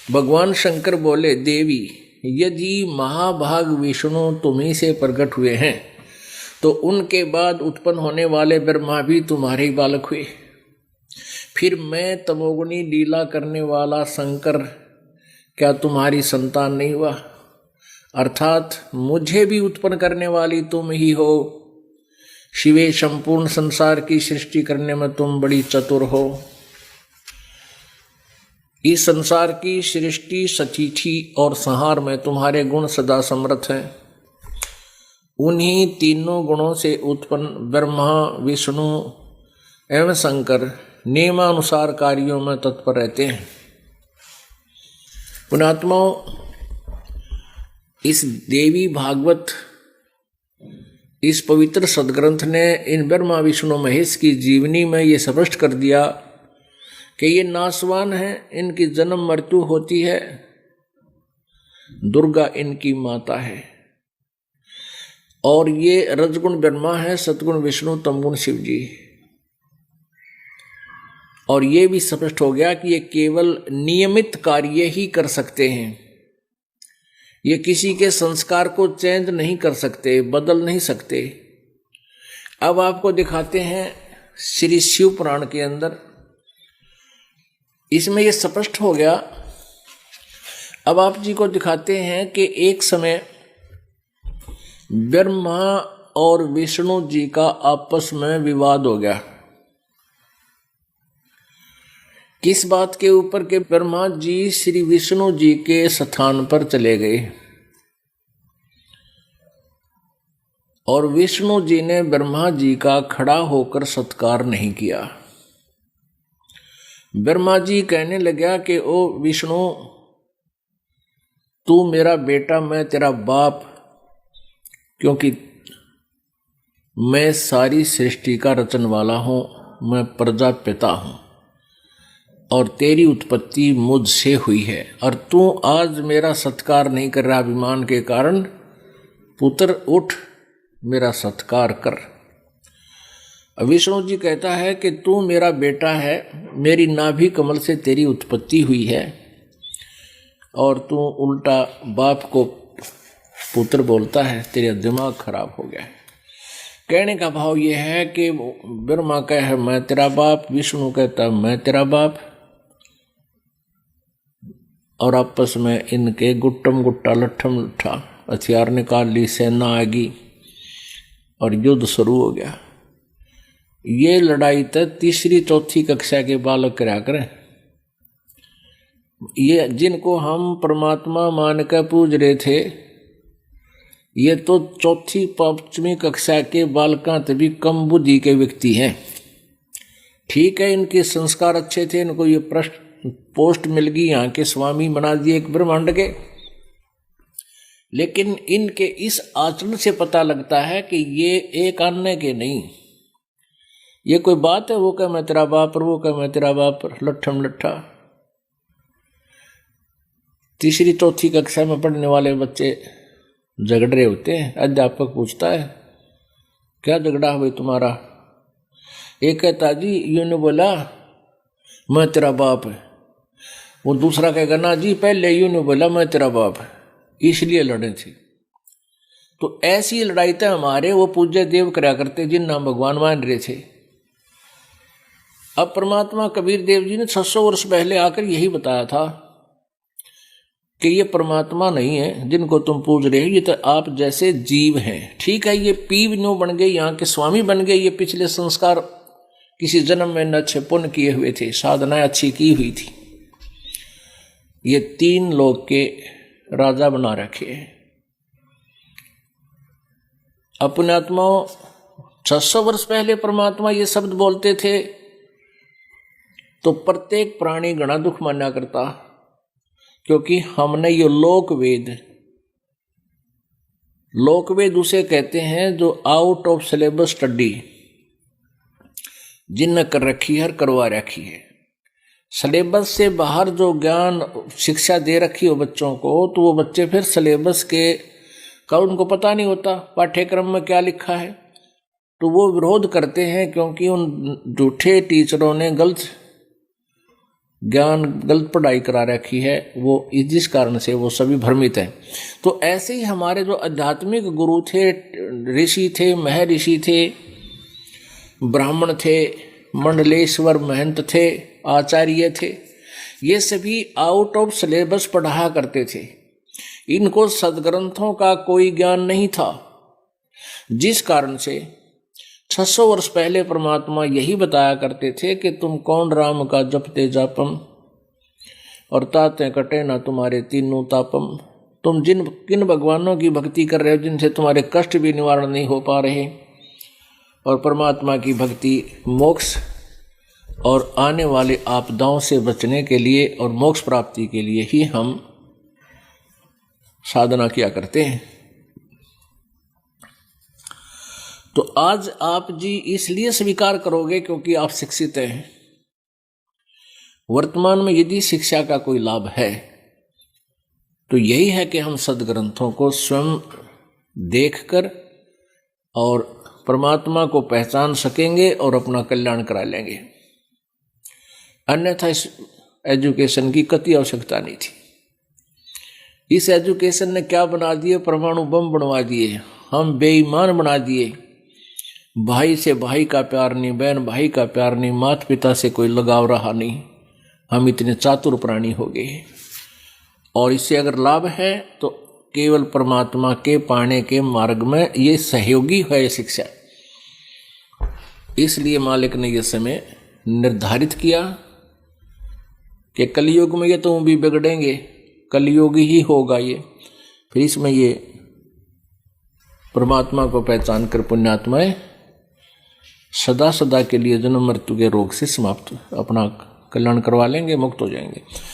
भगवान शंकर बोले, देवी यदि महाभाग विष्णु तुम्ही से प्रकट हुए हैं तो उनके बाद उत्पन्न होने वाले ब्रह्मा भी तुम्हारे ही बालक हुए। फिर मैं तमोगुणी लीला करने वाला शंकर क्या तुम्हारी संतान नहीं हुआ? अर्थात मुझे भी उत्पन्न करने वाली तुम ही हो। शिवे, संपूर्ण संसार की सृष्टि करने में तुम बड़ी चतुर हो। इस संसार की सृष्टि, सचिथि और संहार में तुम्हारे गुण सदा समर्थ हैं। उन्हीं तीनों गुणों से उत्पन्न ब्रह्मा, विष्णु एवं शंकर नियमानुसार कार्यों में तत्पर रहते हैं। पुण्यात्माओं, इस देवी भागवत, इस पवित्र सदग्रंथ ने इन ब्रह्मा विष्णु महेश की जीवनी में ये स्पष्ट कर दिया कि ये नाशवान है, इनकी जन्म मृत्यु होती है। दुर्गा इनकी माता है और ये रजगुण ब्रह्मा है, सतगुण विष्णु, तमगुण शिव जी। और ये भी स्पष्ट हो गया कि ये केवल नियमित कार्य ही कर सकते हैं। ये किसी के संस्कार को चेंज नहीं कर सकते, बदल नहीं सकते। अब आपको दिखाते हैं श्री शिव पुराण के अंदर, इसमें ये स्पष्ट हो गया। अब आप जी को दिखाते हैं कि एक समय ब्रह्मा और विष्णु जी का आपस में विवाद हो गया। किस बात के ऊपर के ब्रह्मा जी श्री विष्णु जी के स्थान पर चले गए और विष्णु जी ने ब्रह्मा जी का खड़ा होकर सत्कार नहीं किया। ब्रह्मा जी कहने लगा कि ओ विष्णु, तू मेरा बेटा, मैं तेरा बाप, क्योंकि मैं सारी सृष्टि का रचन वाला हूं, मैं प्रजापिता हूं और तेरी उत्पत्ति मुझसे हुई है और तू आज मेरा सत्कार नहीं कर रहा अभिमान के कारण। पुत्र उठ, मेरा सत्कार कर। विष्णु जी कहता है कि तू मेरा बेटा है, मेरी नाभि कमल से तेरी उत्पत्ति हुई है और तू उल्टा बाप को पुत्र बोलता है, तेरा दिमाग खराब हो गया है। कहने का भाव यह है कि ब्रह्मा कहे मैं तेरा बाप, विष्णु कहता मैं तेरा बाप, और आपस में इनके गुट्टम गुट्टा लट्ठम लट्ठा हथियार निकाल ली, सेना आ गई और युद्ध शुरू हो गया। ये लड़ाई तो तीसरी चौथी कक्षा के बालक करा करें। ये जिनको हम परमात्मा मान कर पूज रहे थे, ये तो चौथी पांचवी कक्षा के बालका तभी कम बुद्धि के व्यक्ति हैं। ठीक है, इनके संस्कार अच्छे थे, इनको ये पोस्ट मिल गई, यहाँ के स्वामी बना दिए एक ब्रह्मांड के। लेकिन इनके इस आचरण से पता लगता है कि ये एक अन्य के नहीं। ये कोई बात है वो कह मैं तेरा बाप और वो कह मैं तेरा बाप, लट्ठम लट्ठा। तीसरी चौथी कक्षा में पढ़ने वाले बच्चे झगड़ रहे होते हैं। अध्यापक पूछता है क्या झगड़ा हुआ तुम्हारा? एक कहता जी यूं ने बोला मैं तेरा बाप है, वो दूसरा कहेगा ना जी पहले यूं ने बोला मैं तेरा बाप है, इसलिए लड़े थे। तो ऐसी लड़ाई तो हमारे वो पूज्य देव करा करते जिन नाम भगवान मान रहे थे। अब परमात्मा कबीर देव जी ने 600 वर्ष पहले आकर यही बताया था कि ये परमात्मा नहीं है जिनको तुम पूज रहे हो, ये तो आप जैसे जीव हैं। ठीक है, ये पीव नो बन गए, यहाँ के स्वामी बन गए, ये पिछले संस्कार किसी जन्म में अच्छे पुण्य किए हुए थे, साधनाएं अच्छी की हुई थी, ये 3 लोग के राजा बना रखे हैं। अपने आत्माओं 600 वर्ष पहले परमात्मा ये शब्द बोलते थे तो प्रत्येक प्राणी घना दुख माना करता, क्योंकि हमने ये लोकवेद उसे कहते हैं जो आउट ऑफ सिलेबस स्टडी जिनने कर रखी है, करवा रखी है। सिलेबस से बाहर जो ज्ञान शिक्षा दे रखी हो बच्चों को, तो वो बच्चे फिर सिलेबस के का उनको पता नहीं होता पाठ्यक्रम में क्या लिखा है, तो वो विरोध करते हैं, क्योंकि उन झूठे टीचरों ने गलत ज्ञान गलत पढ़ाई करा रखी है, वो जिस कारण से वो सभी भ्रमित हैं। तो ऐसे ही हमारे जो आध्यात्मिक गुरु थे, ऋषि थे, महर्षि थे, ब्राह्मण थे, मंडलेश्वर महंत थे, आचार्य थे, ये सभी आउट ऑफ सिलेबस पढ़ा करते थे। इनको सदग्रंथों का कोई ज्ञान नहीं था, जिस कारण से 600 वर्ष पहले परमात्मा यही बताया करते थे कि तुम कौन राम का जपते जापम और ताते कटे ना तुम्हारे तीनों तापम। तुम किन भगवानों की भक्ति कर रहे हो जिनसे तुम्हारे कष्ट भी निवारण नहीं हो पा रहे, और परमात्मा की भक्ति मोक्ष और आने वाले आपदाओं से बचने के लिए और मोक्ष प्राप्ति के लिए ही हम साधना किया करते हैं। तो आज आप जी इसलिए स्वीकार करोगे क्योंकि आप शिक्षित हैं। वर्तमान में यदि शिक्षा का कोई लाभ है तो यही है कि हम सदग्रंथों को स्वयं देखकर और परमात्मा को पहचान सकेंगे और अपना कल्याण करा लेंगे। अन्यथा इस एजुकेशन की कति आवश्यकता नहीं थी। इस एजुकेशन ने क्या बना दिए? परमाणु बम बनवा दिए, हम बेईमान बना दिए। भाई से भाई का प्यार नहीं, बहन भाई का प्यार नहीं, माता पिता से कोई लगाव रहा नहीं, हम इतने चातुर प्राणी हो गए। और इससे अगर लाभ है तो केवल परमात्मा के पाने के मार्ग में ये सहयोगी है शिक्षा। इसलिए मालिक ने यह समय निर्धारित किया कि कलयुग में ये तो भी बिगड़ेंगे, कलयुग ही होगा ये। फिर इसमें ये परमात्मा को पहचान कर पुण्यात्माएं सदा सदा के लिए जन्म मृत्यु के रोग से समाप्त अपना कल्याण करवा लेंगे, मुक्त हो जाएंगे।